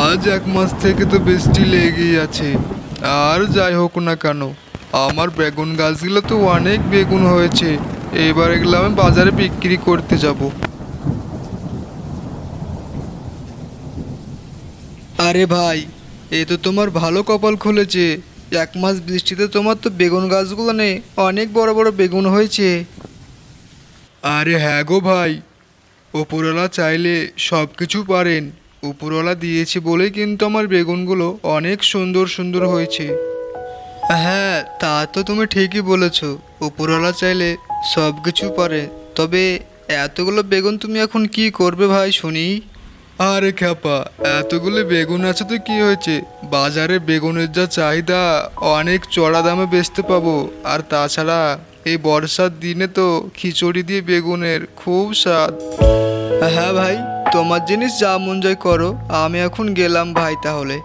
আজ 1 মাস থেকে তো বৃষ্টি লেগেই আছে। আর যাই হোক না কেন, আমার বেগুন গাছগুলো তো অনেক বেগুন হয়েছে। এবার এগুলো আমি বাজারে বিক্রি করতে যাব। আরে ভাই, এ তো তোমার ভালো কপাল খুলেছে। 1 মাস বৃষ্টিতে তোমার তো বেগুন গাছগুলো নেই, অনেক বড় বড় বেগুন হয়েছে। আরে হ্যাঁ গো ভাই, উপরওয়ালা চাইলে সব কিছু পারেন। উপরওয়ালা দিয়েছে বলেই কিন্তু আমার বেগুনগুলো অনেক সুন্দর সুন্দর হয়েছে। হ্যাঁ, তা তো তুমি ঠিকই বলেছো। উপরওয়ালা চাইলে সব কিছু পারে। তবে এতগুলো বেগুন তুমি এখন কি করবে ভাই শুনি? আরে খ্যাপা, এতগুলো বেগুন আছে তো কি হয়েছে? বাজারে বেগুনের যা চাহিদা, অনেক চড়া দামে বেচতে পাবো। আর তাছাড়া এই বর্ষার দিনে তো খিচুড়ি দিয়ে বেগুনের খুব স্বাদ। হ্যাঁ ভাই, তোমার জিনিস যা মন যায় করো। আমি এখন গেলাম ভাই তাহলে।